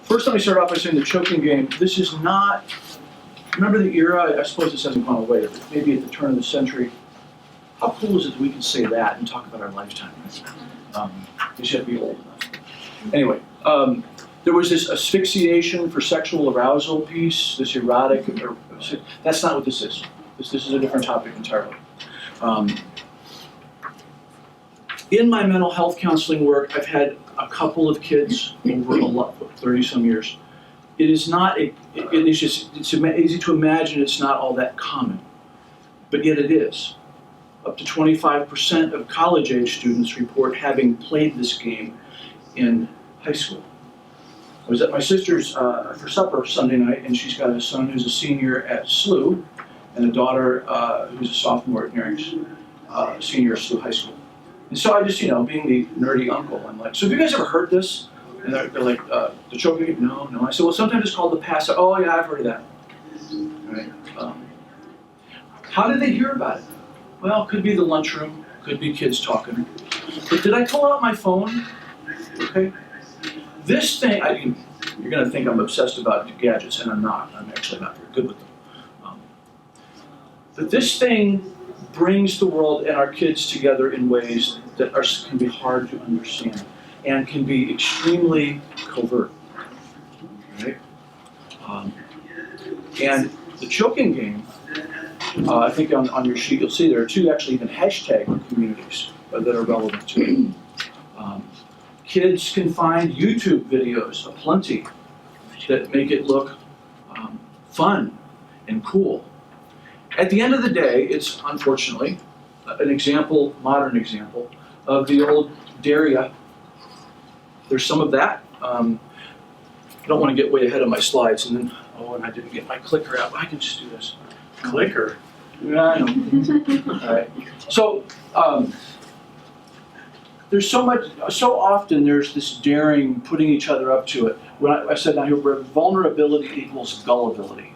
First, let me start off by saying the choking game, this is not, remember the era, I suppose this hasn't gone away, but maybe at the turn of the century. How cool is it that we can say that and talk about our lifetime? You should be old enough. Anyway, there was this asphyxiation for sexual arousal piece, this erotic, that's not what this is. This is a different topic entirely. In my mental health counseling work, I've had a couple of kids over 30-some years. It is not, it's easy to imagine it's not all that common, but yet it is. Up to 25% of college-age students report having played this game in high school. I was at my sister's for supper Sunday night, and she's got a son who's a senior at SLU, and a daughter who's a sophomore at Nearing's, senior at SLU High School. And so I just, being the nerdy uncle, I'm like, so have you guys ever heard this? And they're like, the choking game? No. I said, well, sometimes it's called the pass. Oh, yeah, I've heard of that. Right. How did they hear about it? Well, could be the lunchroom, could be kids talking. But did I pull out my phone? Okay. This thing, you're going to think I'm obsessed about gadgets, and I'm not. I'm actually not very good with them. But this thing brings the world and our kids together in ways that can be hard to understand and can be extremely covert. Right? And the choking game, I think on your sheet you'll see there are two actually even hashtag communities that are relevant to it. Kids can find YouTube videos aplenty that make it look fun and cool. At the end of the day, it's unfortunately an example, modern example, of the old Daria. There's some of that. I don't want to get way ahead of my slides, and then, and I didn't get my clicker out. I can just do this. Clicker? Yeah, I know. All right. So, there's so often there's this daring, putting each other up to it. When I said now here, vulnerability equals gullibility.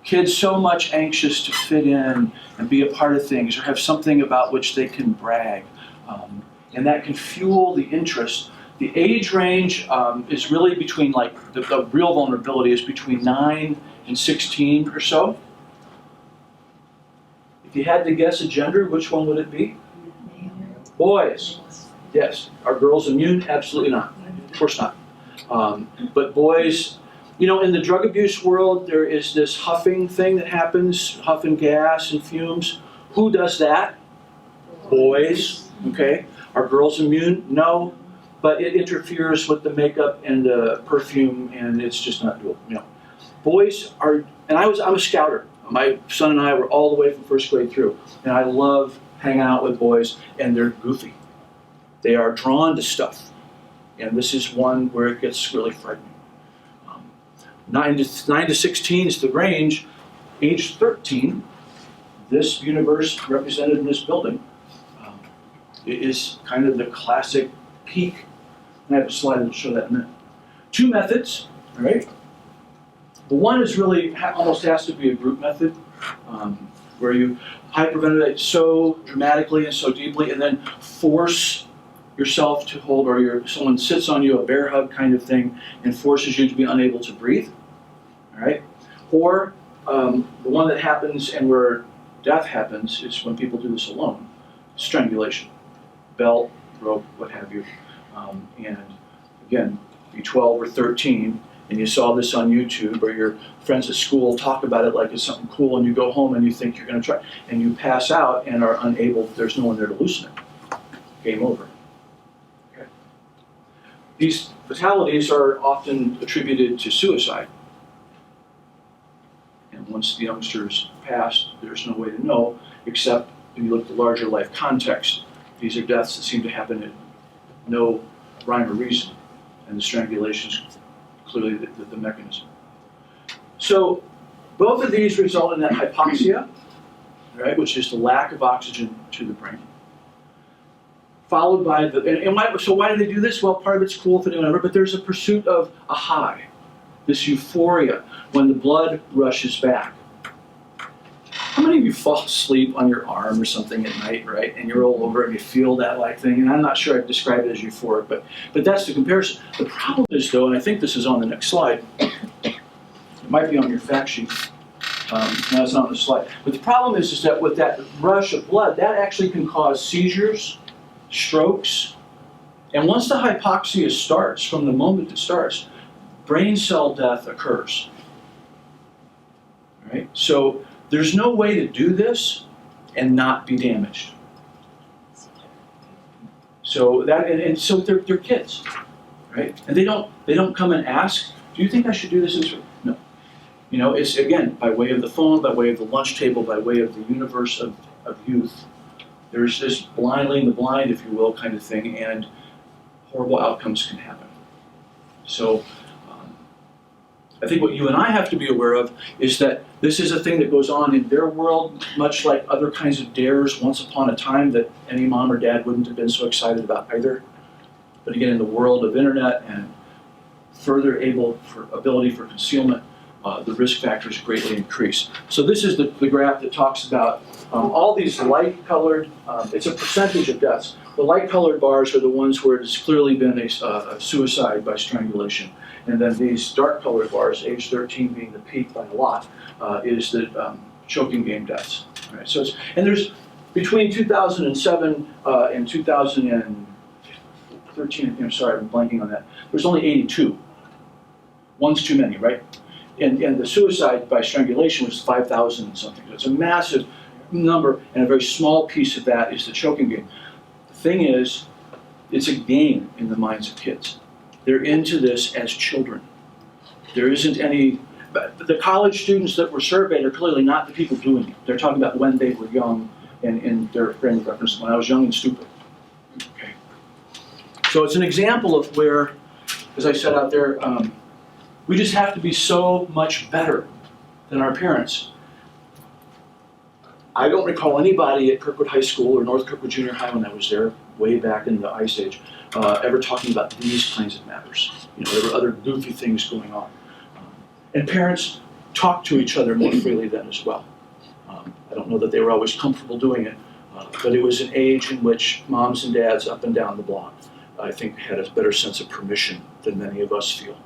Kids so much anxious to fit in and be a part of things or have something about which they can brag. And that can fuel the interest. The age range is really between, the real vulnerability is between 9 and 16 or so. If you had to guess a gender, which one would it be? Boys. Yes. Are girls immune? Absolutely not. Of course not. But boys, in the drug abuse world, there is this huffing thing that happens, huffing gas and fumes. Who does that? Boys. Okay. Are girls immune? No. But it interferes with the makeup and the perfume, and it's just not doable. Boys are, and I'm a scouter. My son and I were all the way from first grade through, and I love hanging out with boys, and they're goofy. They are drawn to stuff, and this is one where it gets really frightening. 9 to 16 is the range. Age 13, this universe represented in this building is kind of the classic peak. And I have a slide that'll show that in a minute. Two methods, all right? The one is really almost has to be a group method, where you hyperventilate so dramatically and so deeply, and then force yourself to hold, or someone sits on you, a bear hug kind of thing, and forces you to be unable to breathe. All right? Or the one that happens and where death happens is when people do this alone, strangulation, belt, rope, what have you. And again, be 12 or 13, and you saw this on YouTube, or your friends at school talk about it like it's something cool, and you go home and you think you're going to try, and you pass out and are unable, there's no one there to loosen it. Game over. Okay. These fatalities are often attributed to suicide. And once the youngsters pass, there's no way to know, except when you look at the larger life context. These are deaths that seem to happen at no rhyme or reason, and the strangulation is clearly the mechanism. So both of these result in that hypoxia, right, which is the lack of oxygen to the brain, followed by so why do they do this? Well, part of it's cool for whatever, but there's a pursuit of a high, this euphoria when the blood rushes back. How many of you fall asleep on your arm or something at night, right? And you roll over and you feel that like thing. And I'm not sure I'd describe it as euphoric, but that's the comparison. The problem is, though, and I think this is on the next slide. It might be on your fact sheet. No, it's not on the slide. But the problem is that with that rush of blood, that actually can cause seizures, strokes, and once the hypoxia starts, from the moment it starts, brain cell death occurs. Right? So there's no way to do this and not be damaged. So that, and so they're kids, right? And they don't come and ask, do you think I should do this? No. You know, it's again by way of the phone, by way of the lunch table, by way of the universe of youth. There's this blind leading the blind, if you will, kind of thing, and horrible outcomes can happen. So I think what you and I have to be aware of is that this is a thing that goes on in their world, much like other kinds of dares once upon a time that any mom or dad wouldn't have been so excited about either. But again, in the world of internet and further ability for concealment, the risk factors greatly increase. So this is the graph that talks about all these light-colored, it's a percentage of deaths. The light-colored bars are the ones where it's clearly been a suicide by strangulation. And then these dark-colored bars, age 13 being the peak by a lot, is the choking game deaths. Right? So and there's, between 2007 and 2013, I'm sorry, I'm blanking on that, there's only 82. One's too many, right? And the suicide by strangulation was 5,000 and something. So it's a massive number, and a very small piece of that is the choking game. The thing is, it's a game in the minds of kids. They're into this as children. There isn't any, the college students that were surveyed are clearly not the people doing it. They're talking about when they were young and their frame of reference, when I was young and stupid. Okay. So it's an example of where, as I said out there, we just have to be so much better than our parents. I don't recall anybody at Kirkwood High School or North Kirkwood Junior High when I was there, way back in the Ice Age, ever talking about these kinds of matters. You know, there were other goofy things going on. And parents talked to each other more freely then as well. I don't know that they were always comfortable doing it, but it was an age in which moms and dads up and down the block, I think, had a better sense of permission than many of us feel,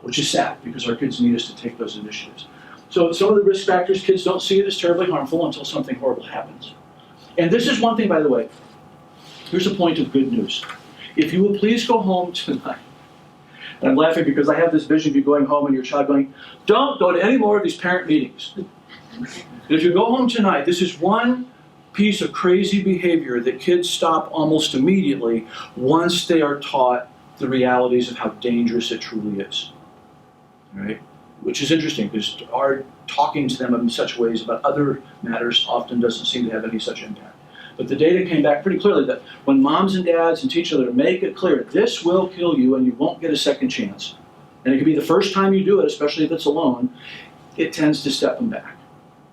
which is sad because our kids need us to take those initiatives. So some of the risk factors, kids don't see it as terribly harmful until something horrible happens. And this is one thing, by the way. Here's a point of good news. If you will please go home tonight, and I'm laughing because I have this vision of you going home and your child going, don't go to any more of these parent meetings. If you go home tonight, this is one piece of crazy behavior that kids stop almost immediately once they are taught the realities of how dangerous it truly is. All right? Which is interesting because our talking to them in such ways about other matters often doesn't seem to have any such impact. But the data came back pretty clearly that when moms and dads and teach each other make it clear, this will kill you and you won't get a second chance, and it could be the first time you do it, especially if it's alone, it tends to step them back.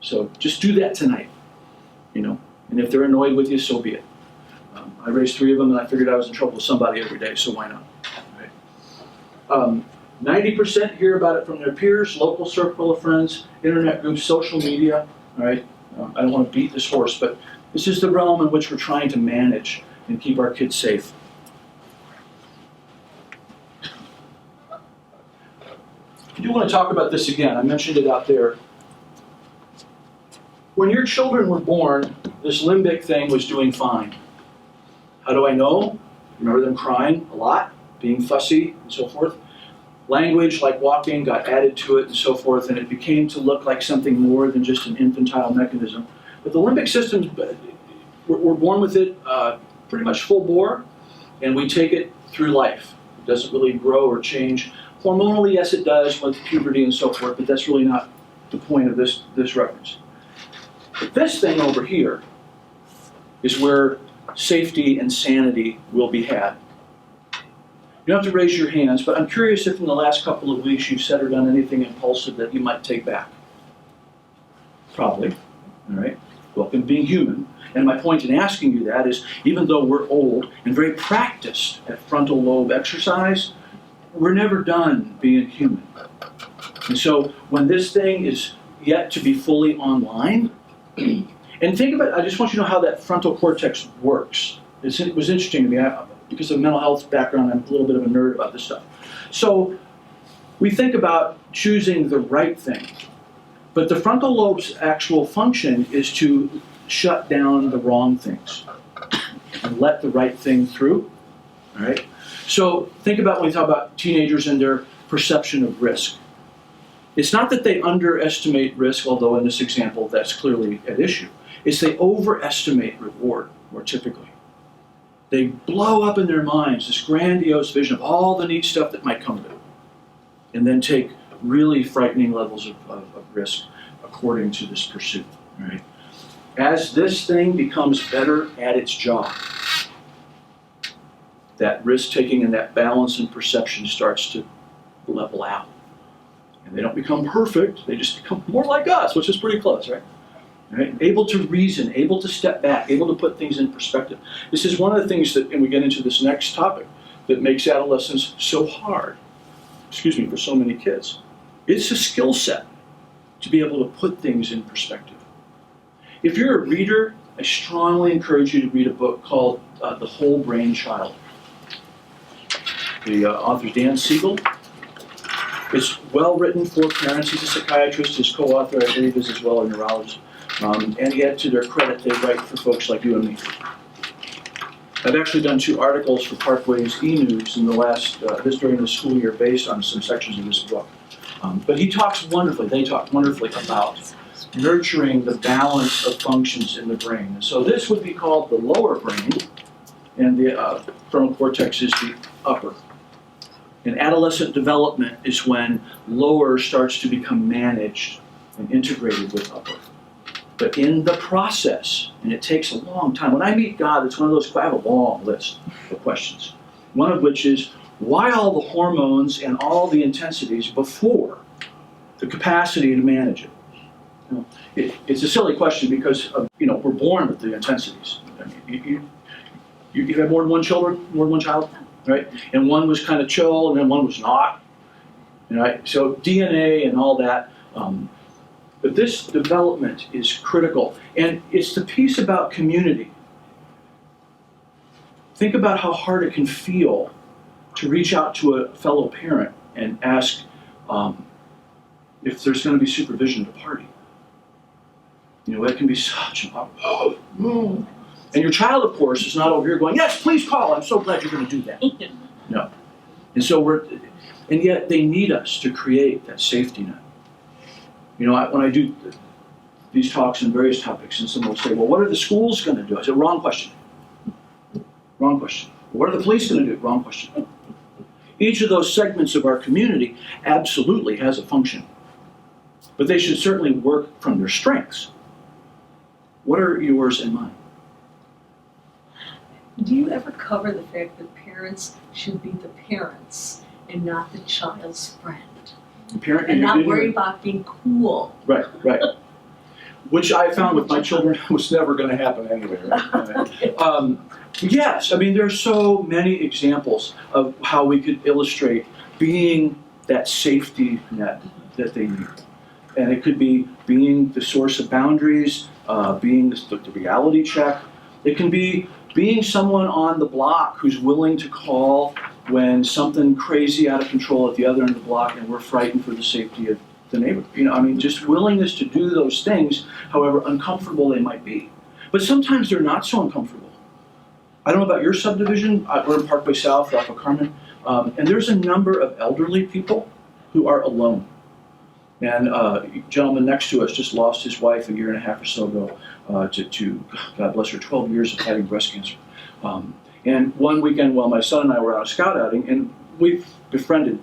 So just do that tonight, you know. And if they're annoyed with you, so be it. I raised 3 of them and I figured I was in trouble with somebody every day, so why not? Right? 90% hear about it from their peers, local circle of friends, internet groups, social media. All right, I don't want to beat this horse, but this is the realm in which we're trying to manage and keep our kids safe. I do want to talk about this again. I mentioned it out there. When your children were born, this limbic thing was doing fine. How do I know? Remember them crying a lot, being fussy, and so forth. Language, like walking, got added to it and so forth, and it became to look like something more than just an infantile mechanism. But the limbic system, we're born with it pretty much full bore, and we take it through life. It doesn't really grow or change. Hormonally, yes, it does with puberty and so forth, but that's really not the point of this reference. But this thing over here is where safety and sanity will be had. You don't have to raise your hands, but I'm curious if in the last couple of weeks you've said or done anything impulsive that you might take back. Probably, all right? Welcome to being human. And my point in asking you that is, even though we're old and very practiced at frontal lobe exercise, we're never done being human. And so when this thing is yet to be fully online, And think about, I just want you to know how that frontal cortex works. It was interesting to me, because of mental health background, I'm a little bit of a nerd about this stuff. So we think about choosing the right thing, but the frontal lobe's actual function is to shut down the wrong things and let the right thing through, all right? So think about when we talk about teenagers and their perception of risk. It's not that they underestimate risk, although in this example that's clearly at issue. It's they overestimate reward, more typically. They blow up in their minds this grandiose vision of all the neat stuff that might come of it, and then take really frightening levels of risk according to this pursuit, right? As this thing becomes better at its job, that risk-taking and that balance and perception starts to level out. And they don't become perfect, they just become more like us, which is pretty close, right? Right? Able to reason, able to step back, able to put things in perspective. This is one of the things that, and we get into this next topic, that makes adolescence so hard, for so many kids. It's a skill set to be able to put things in perspective. If you're a reader, I strongly encourage you to read a book called The Whole Brain Child. The author Dan Siegel. It's well written for parents. He's a psychiatrist. His co-author, I believe, is as well a neurologist. And yet, to their credit, they write for folks like you and me. I've actually done 2 articles for Parkway's e-news in the last, during the school year based on some sections of this book. But he talks wonderfully, they talk wonderfully about nurturing the balance of functions in the brain. And so this would be called the lower brain, and the frontal cortex is the upper. And adolescent development is when lower starts to become managed and integrated with upper. But in the process, and it takes a long time, when I meet God, it's one of those, I have a long list of questions. One of which is, why all the hormones and all the intensities before the capacity to manage it? You know, it's a silly question because we're born with the intensities. I mean, you have more than one child, right? And one was kind of chill, and then one was not. Right? So DNA and all that. But this development is critical, and it's the piece about community. Think about how hard it can feel to reach out to a fellow parent and ask if there's going to be supervision at a party. That can be such an and your child, of course, is not over here going, yes, please call, I'm so glad you're going to do that. No. And so and yet they need us to create that safety net. When I do these talks on various topics, and someone will say, well, what are the schools going to do? I said, wrong question. Wrong question. What are the police going to do? Wrong question. Each of those segments of our community absolutely has a function. But they should certainly work from their strengths. What are yours and mine? Do you ever cover the fact that parents should be the parents and not the child's friend? And not worry about being cool. Right. Which I found with my children was never going to happen anyway. Right? Yes, I mean, there's so many examples of how we could illustrate being that safety net that they need. And it could be being the source of boundaries, being the reality check. It can be being someone on the block who's willing to call when something crazy out of control at the other end of the block and we're frightened for the safety of the neighbor. Just willingness to do those things, however uncomfortable they might be. But sometimes they're not so uncomfortable. I don't know about your subdivision. We're in Parkway South, off of Carmen, and there's a number of elderly people who are alone. And a gentleman next to us just lost his wife a year and a half or so ago to God bless her, 12 years of having breast cancer. And one weekend while my son and I were out scout outing, and we've befriended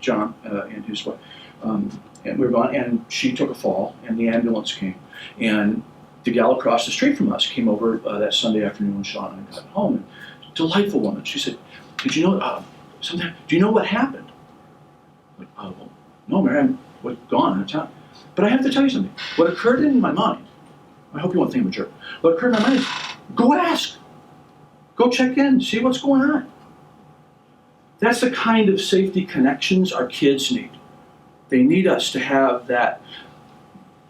John and his wife, and we were gone, and she took a fall, and the ambulance came. And the gal across the street from us came over that Sunday afternoon when Sean and I got home. And delightful woman. She said, "Did you know? Do you know what happened?" Like, well, no, Mary, I'm gone out of town. But I have to tell you something. What occurred in my mind, I hope you won't think I'm a jerk. What occurred in my mind is, go ask. Go check in, see what's going on. That's the kind of safety connections our kids need. They need us to have that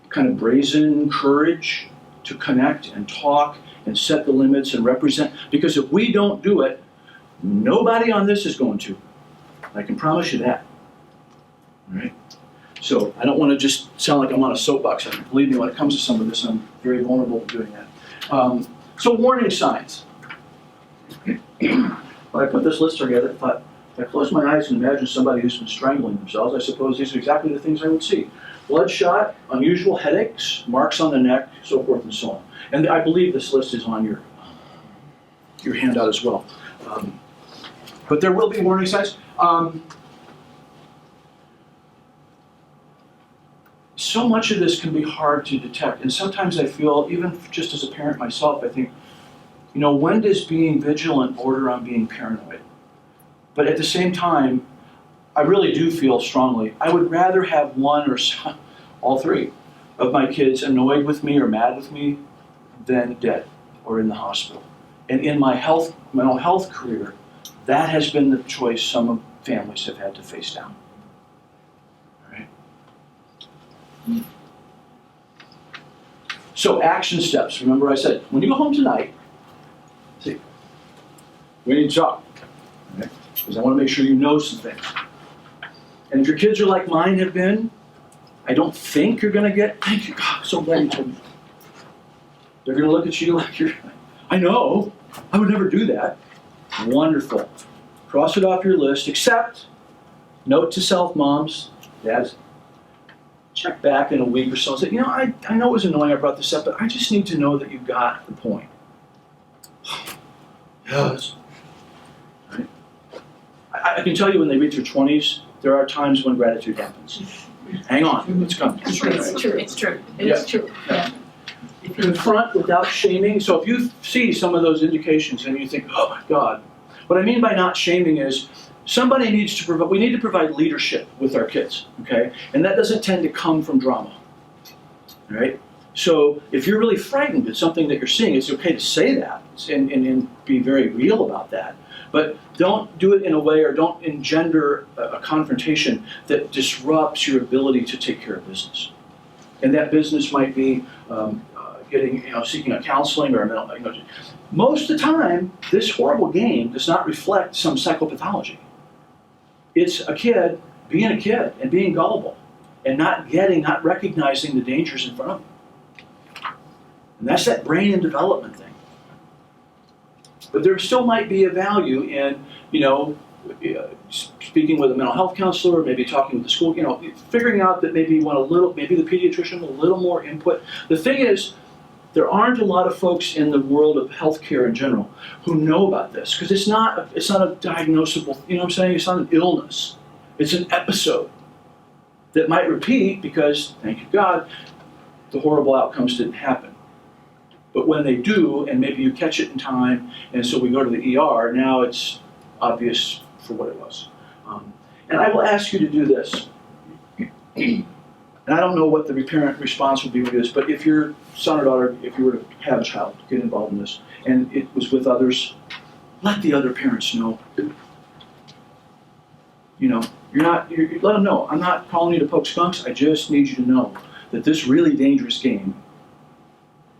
kind of brazen courage to connect and talk and set the limits and represent. Because if we don't do it, nobody on this is going to. I can promise you that. All right? So I don't want to just sound like I'm on a soapbox. Believe me, when it comes to some of this, I'm very vulnerable to doing that. So warning signs. When I put this list together, I thought, if I close my eyes and imagine somebody who's been strangling themselves, I suppose these are exactly the things I would see. Bloodshot, unusual headaches, marks on the neck, so forth and so on. And I believe this list is on your handout as well. But there will be warning signs. So much of this can be hard to detect, and sometimes I feel, even just as a parent myself, I think, when does being vigilant border on being paranoid? But at the same time, I really do feel strongly, I would rather have one or all three of my kids annoyed with me or mad with me than dead or in the hospital. And in my mental health career, that has been the choice some families have had to face down. So action steps. Remember I said, when you go home tonight, see, we need to talk. Okay? Because I want to make sure you know some things. And if your kids are like mine have been, I don't think you're going to get, thank you, God, I'm so glad you told me. They're going to look at you like I know, I would never do that. Wonderful. Cross it off your list, except, note to self, moms, dads, check back in a week or so and say, I know it was annoying I brought this up, but I just need to know that you got the point. Yes. Right? I can tell you when they reach their 20s, there are times when gratitude happens. Hang on, it's coming. It's true. It's true. Yeah. Confront without shaming. So if you see some of those indications and you think, oh my God, what I mean by not shaming is somebody needs to provide, we need to provide leadership with our kids, okay? And that doesn't tend to come from drama, right? So if you're really frightened at something that you're seeing, it's okay to say that and be very real about that. But don't do it in a way or don't engender a confrontation that disrupts your ability to take care of business. And that business might be seeking a counseling or a mental, most of the time, this horrible game does not reflect some psychopathology. It's a kid being a kid and being gullible and not recognizing the dangers in front of them. And that's that brain and development thing. But there still might be a value in, speaking with a mental health counselor, maybe talking with the school, figuring out that maybe you want maybe the pediatrician, a little more input. The thing is, there aren't a lot of folks in the world of healthcare in general who know about this, because it's not a diagnosable, it's not an illness. It's an episode that might repeat because, thank you God, the horrible outcomes didn't happen. But when they do, and maybe you catch it in time, and so we go to the ER, now it's obvious for what it was. And I will ask you to do this. And I don't know what the parent response would be with this, but if your son or daughter, if you were to have a child, get involved in this, and it was with others, let the other parents know. Let them know. I'm not calling you to poke skunks. I just need you to know that this really dangerous game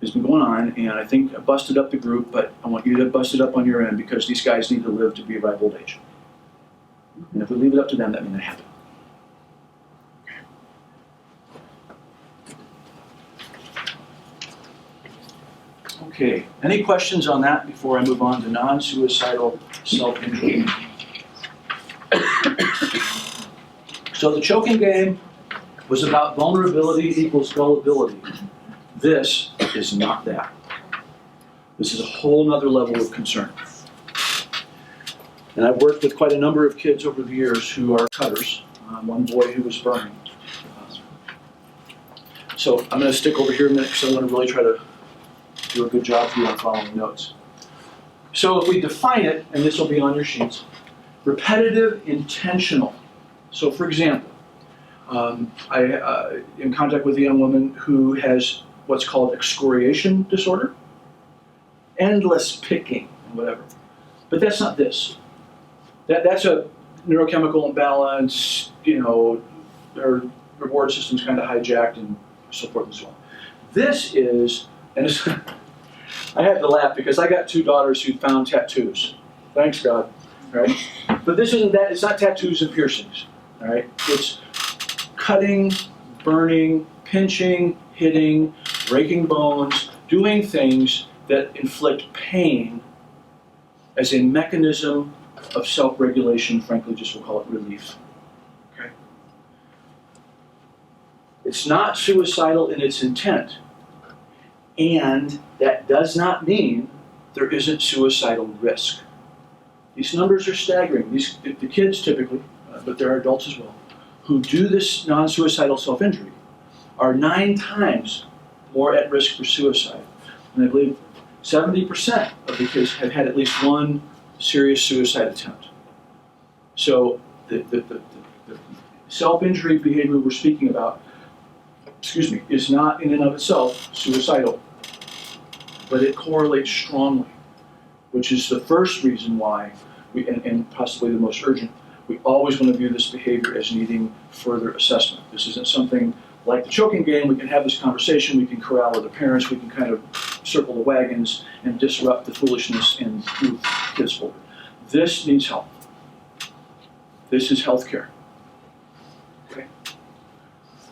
has been going on, and I think I busted up the group, but I want you to bust it up on your end because these guys need to live to be a ripe old age. And if we leave it up to them, that means they happen. Okay, any questions on that before I move on to non-suicidal self-injury? So the choking game was about vulnerability equals gullibility. This is not that. This is a whole nother level of concern. And I've worked with quite a number of kids over the years who are cutters. One boy who was burning. So I'm going to stick over here a minute because I want to really try to do a good job for you on following notes. So if we define it, and this will be on your sheets, repetitive, intentional. So for example, I in contact with a young woman who has what's called excoriation disorder, endless picking and whatever. But that's not this. That's a neurochemical imbalance, her reward system's kind of hijacked and so forth and so on. This is And I had to laugh because I got 2 daughters who found tattoos. Thanks God, right? But this isn't that, it's not tattoos and piercings, all right? It's cutting, burning, pinching, hitting, breaking bones, doing things that inflict pain as a mechanism of self-regulation, frankly, just we'll call it relief. Okay? It's not suicidal in its intent, and that does not mean there isn't suicidal risk. These numbers are staggering. The kids typically, but there are adults as well, who do this non-suicidal self-injury are 9 times more at risk for suicide. And I believe 70% of the kids have had at least one serious suicide attempt. So the self-injury behavior we're speaking about, is not in and of itself suicidal, but it correlates strongly, which is the first reason why and possibly the most urgent, we always want to view this behavior as needing further assessment. This isn't something like the choking game. We can have this conversation, we can corral the parents, we can kind of circle the wagons and disrupt the foolishness and move kids forward. This needs help. This is healthcare. Okay?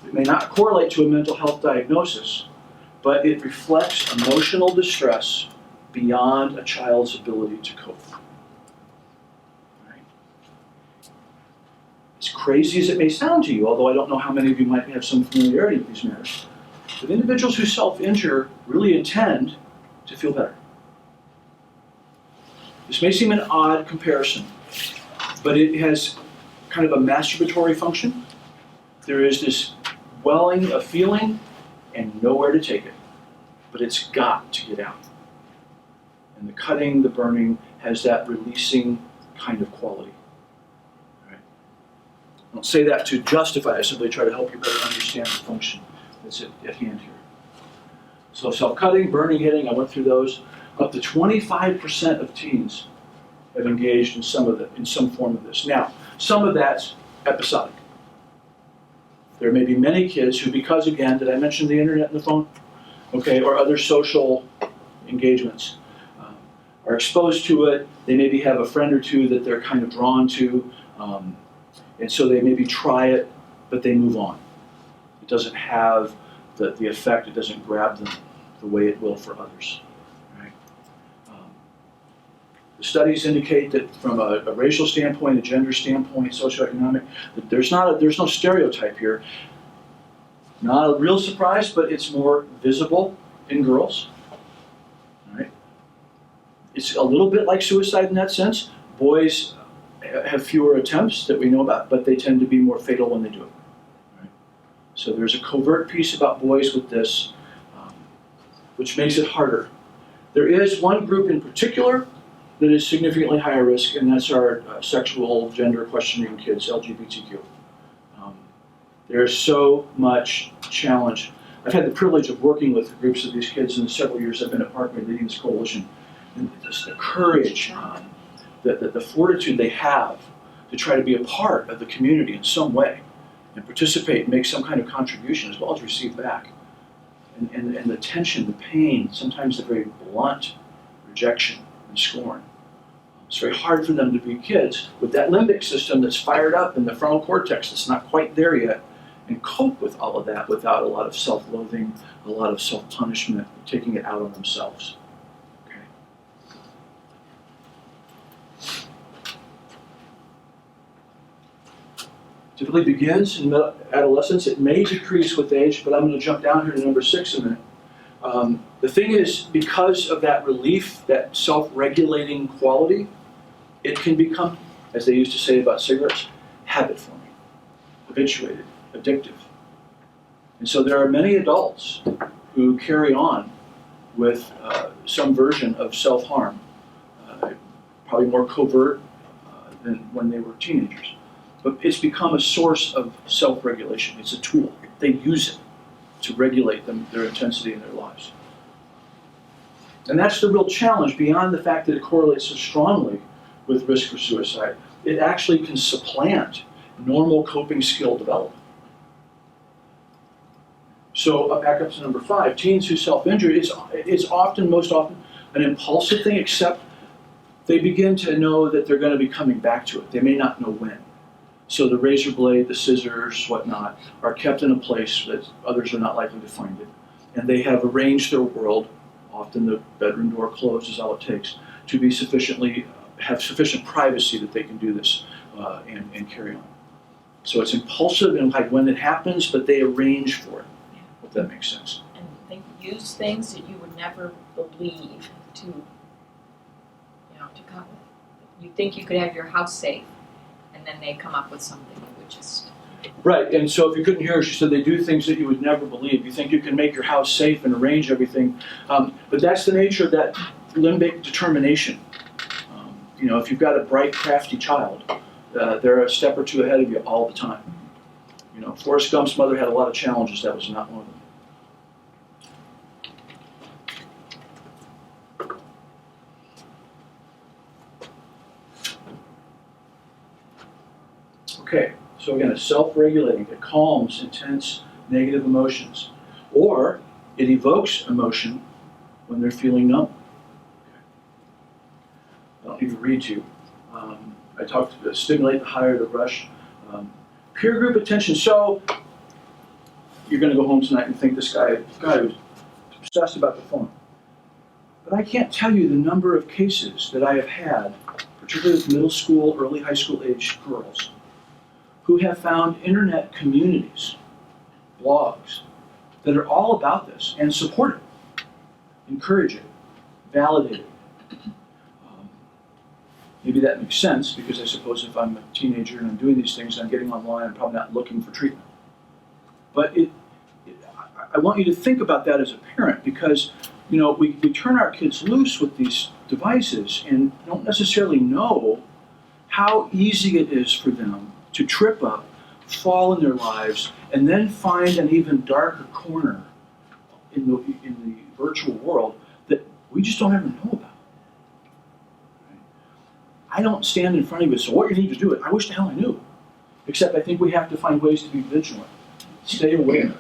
It may not correlate to a mental health diagnosis, but it reflects emotional distress beyond a child's ability to cope. Right? As crazy as it may sound to you, although I don't know how many of you might have some familiarity with these matters, but individuals who self-injure really intend to feel better. This may seem an odd comparison, but it has kind of a masturbatory function. There is this welling of feeling and nowhere to take it, but it's got to get out. And the cutting, the burning, has that releasing kind of quality. All right. I don't say that to justify, I simply try to help you better understand the function that's at hand here. So self-cutting, burning, hitting, I went through those. Up to 25% of teens have engaged in some form of this. Now, some of that's episodic. There may be many kids who, because again, did I mention the internet and the phone? Okay, or other social engagements, are exposed to it. They maybe have a friend or two that they're kind of drawn to, and so they maybe try it, but they move on. It doesn't have the effect, it doesn't grab them the way it will for others. Right? The studies indicate that from a racial standpoint, a gender standpoint, socioeconomic, that there's no stereotype here. Not a real surprise, but it's more visible in girls. Right? It's a little bit like suicide in that sense. Boys have fewer attempts that we know about, but they tend to be more fatal when they do it. Right? So there's a covert piece about boys with this, which makes it harder. There is one group in particular that is significantly higher risk, and that's our sexual gender questioning kids, LGBTQ. There's so much challenge. I've had the privilege of working with groups of these kids in the several years I've been at Parkway leading this coalition. And just the courage, the fortitude they have to try to be a part of the community in some way and participate and make some kind of contribution as well as receive back. And the tension, the pain, sometimes the very blunt rejection and scorn. It's very hard for them to be kids with that limbic system that's fired up and the frontal cortex that's not quite there yet, and cope with all of that without a lot of self-loathing, a lot of self-punishment, taking it out on themselves. Okay. Typically begins in adolescence. It may decrease with age, but I'm going to jump down here to number 6 a minute. The thing is, because of that relief, that self-regulating quality, it can become, as they used to say about cigarettes, habit-forming, habituated, addictive. And so there are many adults who carry on with some version of self-harm, probably more covert than when they were teenagers. But it's become a source of self-regulation. It's a tool. They use it to regulate their intensity in their lives. And that's the real challenge, beyond the fact that it correlates so strongly with risk for suicide. It actually can supplant normal coping skill development. So back up to number 5, teens who self-injure is most often an impulsive thing, except they begin to know that they're going to be coming back to it. They may not know when. So the razor blade, the scissors, whatnot, are kept in a place that others are not likely to find it. And they have arranged their world, often the bedroom door closed is all it takes, to be have sufficient privacy that they can do this and carry on. So it's impulsive and like when it happens, but they arrange for it, if that makes sense. And they use things that you would never believe to come with. You think you could have your house safe, and then they come up with something you would just... Right, and so if you couldn't hear her, she said they do things that you would never believe. You think you can make your house safe and arrange everything, but that's the nature of that limbic determination. If you've got a bright, crafty child, they're a step or two ahead of you all the time. Forrest Gump's mother had a lot of challenges. That was not one of them. Okay, so again, it's self-regulating. It calms intense negative emotions. Or it evokes emotion when they're feeling numb. I don't need to read to you. I talked about stimulate the higher the rush. Peer group attention. So you're going to go home tonight and think this guy was obsessed about the phone. But I can't tell you the number of cases that I have had, particularly with middle school, early high school age girls, who have found internet communities, blogs, that are all about this and support it, encourage it, validate it. Maybe that makes sense, because I suppose if I'm a teenager and I'm doing these things and I'm getting online, I'm probably not looking for treatment. But I want you to think about that as a parent, because we turn our kids loose with these devices and don't necessarily know how easy it is for them to trip up, fall in their lives, and then find an even darker corner in the virtual world that we just don't ever know about. I don't stand in front of you and say, what you need to do it. I wish the hell I knew. Except I think we have to find ways to be vigilant, stay aware,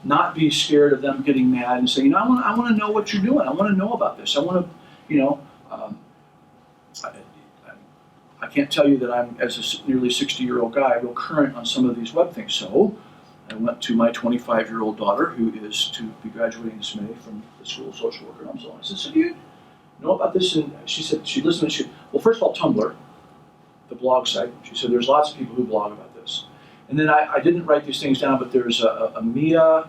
not be scared of them getting mad and saying, I want to know what you're doing. I want to know about this. I want to, I can't tell you that I'm, as a nearly 60-year-old guy, real current on some of these web things. So I went to my 25-year-old daughter, who is to be graduating this May from the School of Social Worker, and so on. I said, so do you know about this? And she said, she listened to me. Well, first of all, Tumblr, the blog site. She said, there's lots of people who blog about this. And then I didn't write these things down, but there's a Mia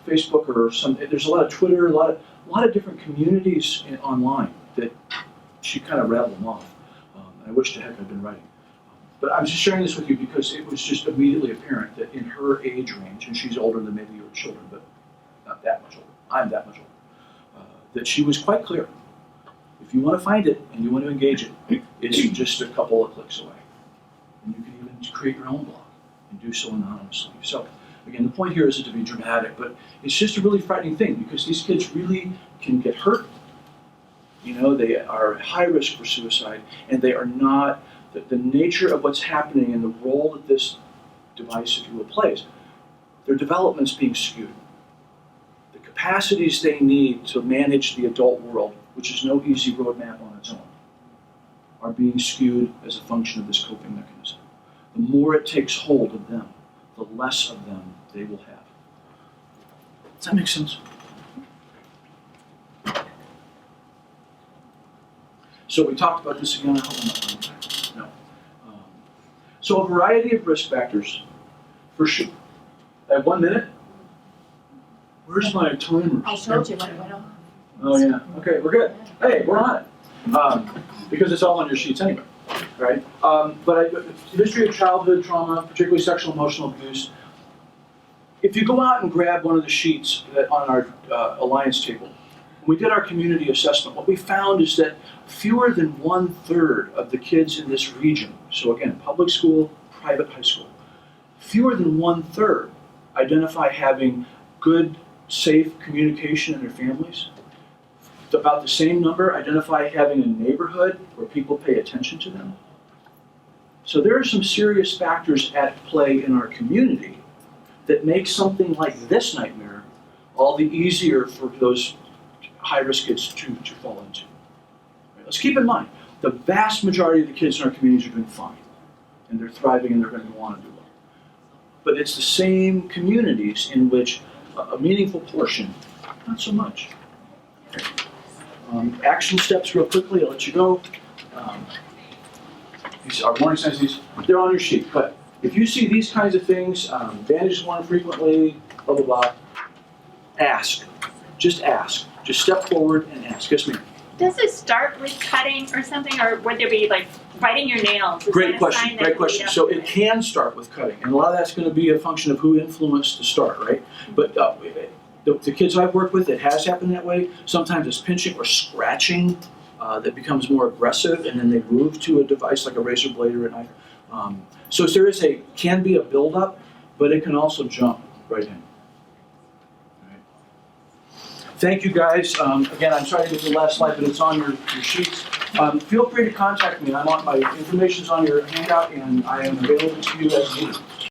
Facebook or some. There's a lot of Twitter, a lot of different communities online that she kind of rattled them off. I wish to heck I'd been writing. But I'm just sharing this with you because it was just immediately apparent that in her age range, and she's older than maybe your children, but not that much older. I'm that much older. That she was quite clear. If you want to find it and you want to engage it, it's just a couple of clicks away. And you can even create your own blog and do so anonymously. So again, the point here isn't to be dramatic, but it's just a really frightening thing because these kids really can get hurt. They are high risk for suicide, and they are not, the nature of what's happening and the role that this device, if you will, plays, their development's being skewed. The capacities they need to manage the adult world, which is no easy roadmap on its own, are being skewed as a function of this coping mechanism. The more it takes hold of them, the less of them they will have. Does that make sense? So we talked about this again. I hope I'm not running back. No. So a variety of risk factors for sure. I have 1 minute. Where's my timer? I told you when it went off. Oh yeah. Okay, we're good. Hey, we're on it. Because it's all on your sheets anyway, right? But history of childhood trauma, particularly sexual emotional abuse. If you go out and grab one of the sheets on our Alliance table, when we did our community assessment, what we found is that fewer than 1/3 of the kids in this region, so again, public school, private high school, fewer than 1/3 identify having good, safe communication in their families. About the same number identify having a neighborhood where people pay attention to them. So there are some serious factors at play in our community that makes something like this nightmare all the easier for those high-risk kids to fall into. Right? Let's keep in mind, the vast majority of the kids in our communities are doing fine, and they're thriving and they're going to want to do well. But it's the same communities in which a meaningful portion, not so much. Action steps real quickly, I'll let you go. These are warning signs, they're on your sheet, but if you see these kinds of things, bandages worn frequently, blah, blah, blah, ask. Just ask. Just step forward and ask. Yes, ma'am. Does it start with cutting or something, or would there be like biting your nails? Is Great that a question, sign that great you question. need So to- it can start with cutting, and a lot of that's going to be a function of who influenced the start, right? But the kids I've worked with, it has happened that way. Sometimes it's pinching or scratching that becomes more aggressive, and then they move to a device like a razor blade or a knife. So there can be a buildup, but it can also jump right in. Thank you, guys. Again, I'm sorry to get the last slide, but it's on your sheets. Feel free to contact me. My information's on your handout, and I am available to you as needed.